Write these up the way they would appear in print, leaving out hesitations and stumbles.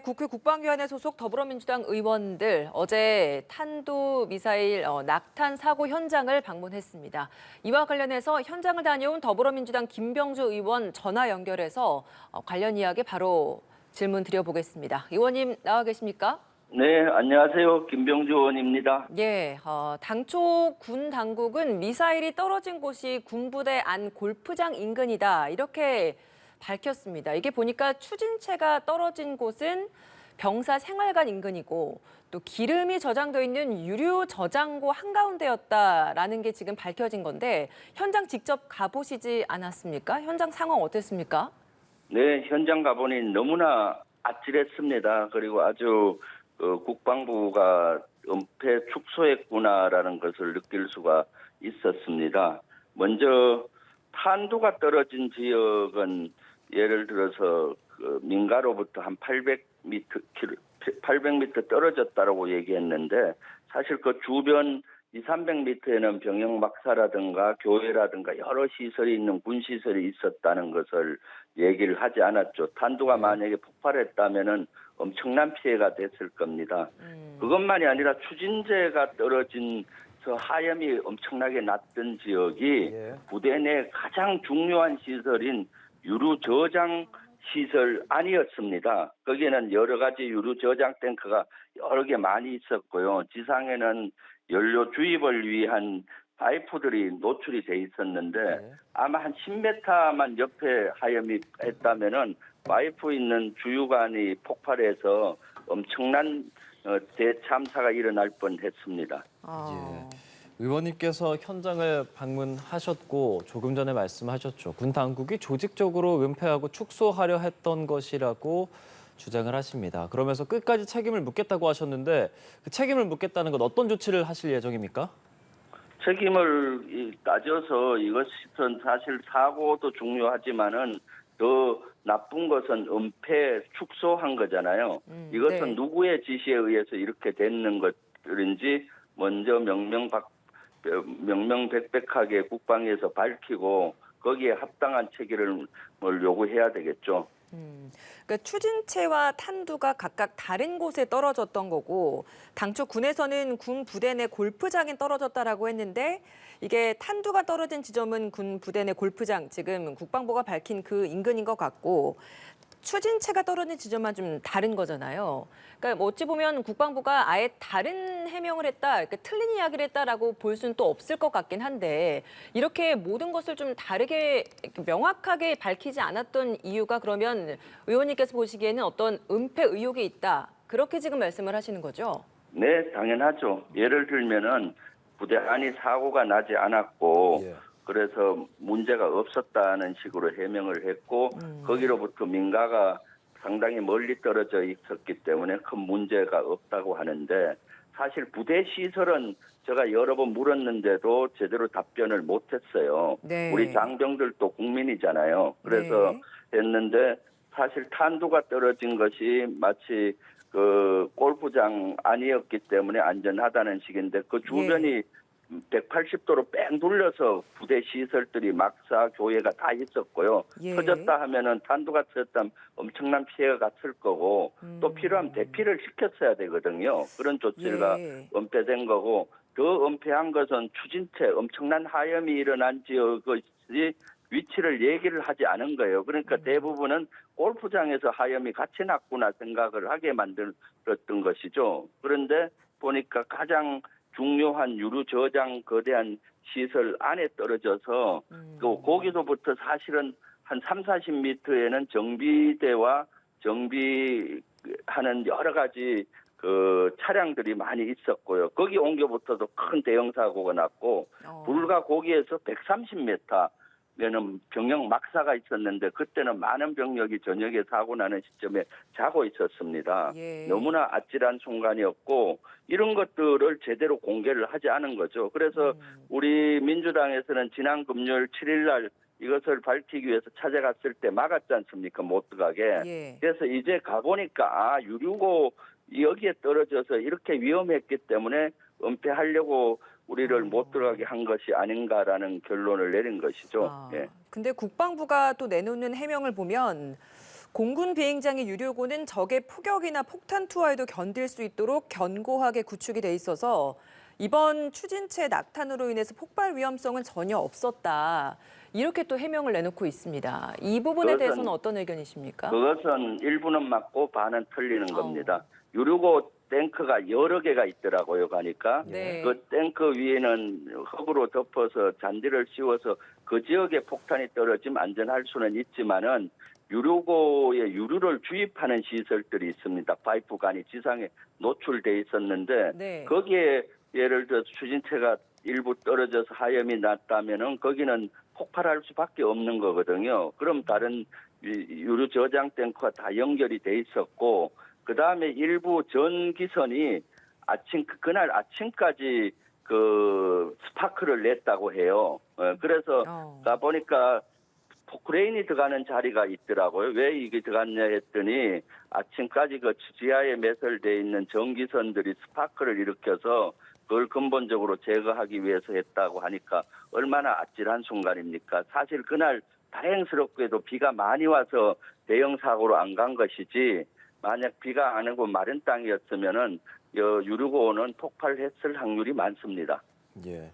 국회 국방위원회 소속 더불어민주당 의원들 어제 탄도미사일 낙탄 사고 현장을 방문했습니다. 이와 관련해서 현장을 다녀온 더불어민주당 김병주 의원 전화 연결해서 관련 이야기 바로 질문 드려보겠습니다. 의원님 나와 계십니까? 네, 안녕하세요. 김병주 의원입니다. 예, 당초 군 당국은 미사일이 떨어진 곳이 군부대 안 골프장 인근이다 이렇게 밝혔습니다. 이게 보니까 추진체가 떨어진 곳은 병사 생활관 인근이고 또 기름이 저장돼 있는 유류 저장고 한가운데였다라는 게 지금 밝혀진 건데 현장 직접 가보시지 않았습니까? 현장 상황 어땠습니까? 네, 현장 가보니 너무나 아찔했습니다. 그리고 아주 국방부가 은폐 축소했구나라는 것을 느낄 수가 있었습니다. 먼저 탄두가 떨어진 지역은 예를 들어서 민가로부터 한 800m 떨어졌다고 얘기했는데 사실 그 주변 200~300m에는 병영막사라든가 교회라든가 여러 시설이 있는 군시설이 있었다는 것을 얘기를 하지 않았죠. 탄두가 만약에 폭발했다면은 엄청난 피해가 됐을 겁니다. 그것만이 아니라 추진제가 떨어진 하염이 엄청나게 났던 지역이 부대 내 가장 중요한 시설인 유류 저장 시설 아니었습니다. 거기에는 여러 가지 유류 저장 탱크가 여러 개 많이 있었고요. 지상에는 연료 주입을 위한 파이프들이 노출이 돼 있었는데 아마 한 10m만 옆에 하염이 했다면은 파이프 있는 주유관이 폭발해서 엄청난 대참사가 일어날 뻔했습니다. 의원님께서 현장을 방문하셨고 조금 전에 말씀하셨죠. 군 당국이 조직적으로 은폐하고 축소하려 했던 것이라고 주장을 하십니다. 그러면서 끝까지 책임을 묻겠다고 하셨는데 그 책임을 묻겠다는 건 어떤 조치를 하실 예정입니까? 책임을 따져서 이것은 사실 사고도 중요하지만은 더 나쁜 것은 은폐 축소한 거잖아요. 이것은 네. 누구의 지시에 의해서 이렇게 됐는 것들인지 먼저 명명백백하게 국방위에서 밝히고 거기에 합당한 책임을 요구해야 되겠죠. 그러니까 추진체와 탄두가 각각 다른 곳에 떨어졌던 거고 당초 군에서는 군 부대 내 골프장에 떨어졌다라고 했는데 이게 탄두가 떨어진 지점은 군 부대 내 골프장 지금 국방부가 밝힌 그 인근인 것 같고 추진체가 떨어진 지점만 좀 다른 거잖아요. 그러니까 뭐 어찌 보면 국방부가 아예 다른 해명을 했다, 이렇게 틀린 이야기를 했다라고 볼 수는 또 없을 것 같긴 한데 이렇게 모든 것을 좀 다르게 명확하게 밝히지 않았던 이유가 그러면 의원님께서 보시기에는 어떤 은폐 의혹이 있다, 그렇게 지금 말씀을 하시는 거죠? 네, 당연하죠. 예를 들면은 부대 안이 사고가 나지 않았고 그래서 문제가 없었다는 식으로 해명을 했고 거기로부터 민가가 상당히 멀리 떨어져 있었기 때문에 큰 문제가 없다고 하는데 사실 부대 시설은 제가 여러 번 물었는데도 제대로 답변을 못했어요. 네. 우리 장병들도 국민이잖아요. 그래서 했는데 사실 탄두가 떨어진 것이 마치 그 골프장 아니었기 때문에 안전하다는 식인데 그 주변이 180도로 뺑 둘러서 부대 시설들이 막사 교회가 다 있었고요. 터졌다 하면은 탄두가 터졌다면 엄청난 피해가 갔을 거고 또 필요하면 대피를 시켰어야 되거든요. 그런 조치가 은폐된 거고 더 은폐한 것은 추진체 엄청난 하염이 일어난 지역의 위치를 얘기를 하지 않은 거예요. 그러니까 대부분은 골프장에서 하염이 같이 났구나 생각을 하게 만들었던 것이죠. 그런데 보니까 가장 중요한 유류 저장 거대한 시설 안에 떨어져서 또 거기서부터 사실은 한 30~40m에는 정비대와 정비하는 여러 가지 그 차량들이 많이 있었고요. 거기 옮겨부터도 큰 대형 사고가 났고 불과 거기에서 130m 는 병영 막사가 있었는데 그때는 많은 병력이 저녁에 사고 나는 시점에 자고 있었습니다. 너무나 아찔한 순간이었고 이런 것들을 제대로 공개를 하지 않은 거죠. 그래서 우리 민주당에서는 지난 금요일 7일 날 이것을 밝히기 위해서 찾아갔을 때 막았지 않습니까? 못 들어가게. 그래서 이제 가보니까 유류고 여기에 떨어져서 이렇게 위험했기 때문에 은폐하려고 우리를 못 들어가게 한 것이 아닌가라는 결론을 내린 것이죠. 근데 국방부가 또 내놓는 해명을 보면 공군 비행장의 유료고는 적의 포격이나 폭탄 투하에도 견딜 수 있도록 견고하게 구축이 돼 있어서 이번 추진체 낙탄으로 인해서 폭발 위험성은 전혀 없었다. 이렇게 또 해명을 내놓고 있습니다. 이 부분에 대해서는 어떤 의견이십니까? 그것은 일부는 맞고 반은 틀리는 겁니다. 유료고 탱크가 여러 개가 있더라고요. 가니까 네. 그 탱크 위에는 흙으로 덮어서 잔디를 씌워서 그 지역에 폭탄이 떨어지면 안전할 수는 있지만은 유료고에 유류를 주입하는 시설들이 있습니다. 파이프관이 지상에 노출돼 있었는데 네. 거기에 예를 들어 추진체가 일부 떨어져서 하염이 났다면은 거기는 폭발할 수밖에 없는 거거든요. 그럼 다른 유류 저장 탱크와 다 연결이 돼 있었고 그 다음에 일부 전기선이 그날 아침까지 그 스파크를 냈다고 해요. 그래서 가 보니까 포크레인이 들어가는 자리가 있더라고요. 왜 이게 들어갔냐 했더니 아침까지 그 지하에 매설되어 있는 전기선들이 스파크를 일으켜서 그걸 근본적으로 제거하기 위해서 했다고 하니까 얼마나 아찔한 순간입니까? 사실 그날 다행스럽게도 비가 많이 와서 대형 사고로 안 간 것이지 만약 비가 안 오고 마른 땅이었으면은 유류고는 폭발했을 확률이 많습니다. 예.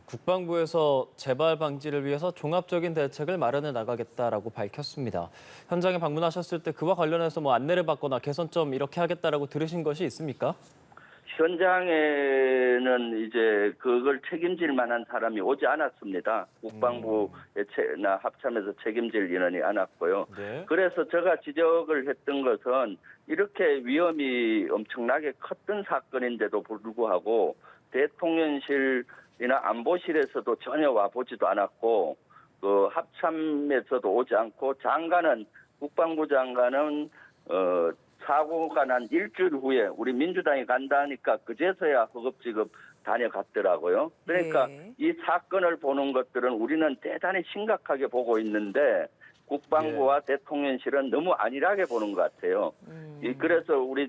국방부에서 재발 방지를 위해서 종합적인 대책을 마련해 나가겠다라고 밝혔습니다. 현장에 방문하셨을 때 그와 관련해서 뭐 안내를 받거나 개선점 이렇게 하겠다라고 들으신 것이 있습니까? 현장에는 이제 그걸 책임질 만한 사람이 오지 않았습니다. 국방부나 합참에서 책임질 인원이 안 왔고요. 네. 그래서 제가 지적을 했던 것은 이렇게 위험이 엄청나게 컸던 사건인데도 불구하고 대통령실이나 안보실에서도 전혀 와보지도 않았고 그 합참에서도 오지 않고 국방부 장관은 사고가 난 일주일 후에 우리 민주당이 간다니까 그제서야 허겁지겁 다녀갔더라고요. 그러니까 이 사건을 보는 것들은 우리는 대단히 심각하게 보고 있는데 국방부와 대통령실은 너무 안일하게 보는 것 같아요. 그래서 우리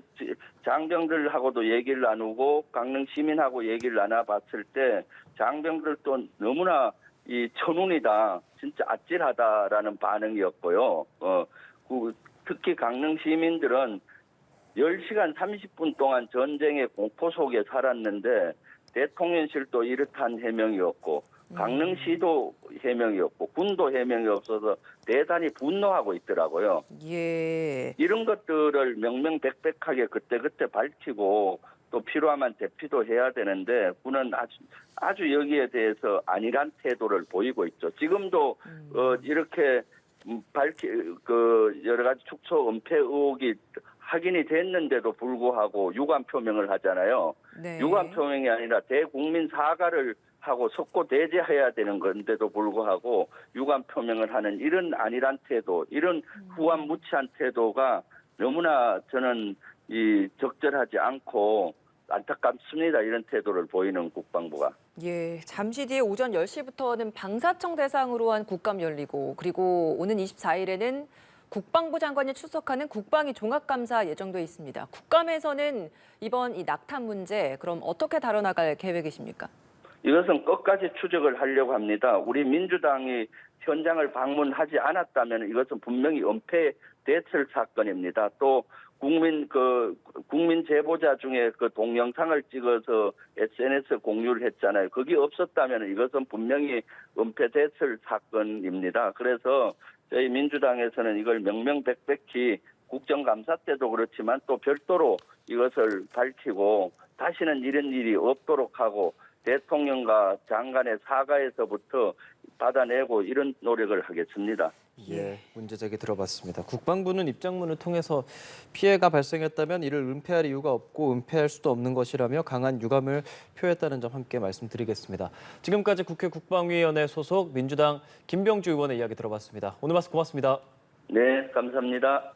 장병들하고도 얘기를 나누고 강릉 시민하고 얘기를 나눠봤을 때 장병들도 너무나 이 천운이다, 진짜 아찔하다라는 반응이었고요. 특히 강릉 시민들은 10시간 30분 동안 전쟁의 공포 속에 살았는데 대통령실도 이렇다는 해명이었고 강릉시도 해명이었고 군도 해명이 없어서 대단히 분노하고 있더라고요. 예. 이런 것들을 명명백백하게 그때그때 밝히고 또 필요하면 대피도 해야 되는데 군은 아주 여기에 대해서 안일한 태도를 보이고 있죠. 지금도 이렇게 여러 가지 축소 은폐 의혹이 확인이 됐는데도 불구하고 유감 표명을 하잖아요. 네. 유감 표명이 아니라 대국민 사과를 하고 석고 대제해야 되는 건데도 불구하고 유감 표명을 하는 이런 안일한 태도, 이런 후한무치한 태도가 너무나 저는 적절하지 않고 안타깝습니다. 이런 태도를 보이는 국방부가. 예, 잠시 뒤에 오전 10시부터는 방사청 대상으로 한 국감 열리고 그리고 오는 24일에는 국방부 장관이 출석하는 국방위 종합감사 예정돼 있습니다. 국감에서는 이번 이 낙탄 문제 그럼 어떻게 다뤄나갈 계획이십니까? 이것은 끝까지 추적을 하려고 합니다. 우리 민주당이 현장을 방문하지 않았다면 이것은 분명히 은폐됐을 사건입니다. 또 국민 제보자 중에 그 동영상을 찍어서 SNS 공유를 했잖아요. 그게 없었다면 이것은 분명히 은폐됐을 사건입니다. 그래서 저희 민주당에서는 이걸 명명백백히 국정감사 때도 그렇지만 또 별도로 이것을 밝히고 다시는 이런 일이 없도록 하고 대통령과 장관의 사과에서부터 받아내고 이런 노력을 하겠습니다. 예, 문제 제기 들어봤습니다. 국방부는 입장문을 통해서 피해가 발생했다면 이를 은폐할 이유가 없고 은폐할 수도 없는 것이라며 강한 유감을 표했다는 점 함께 말씀드리겠습니다. 지금까지 국회 국방위원회 소속 민주당 김병주 의원의 이야기 들어봤습니다. 오늘 말씀 고맙습니다. 네, 감사합니다.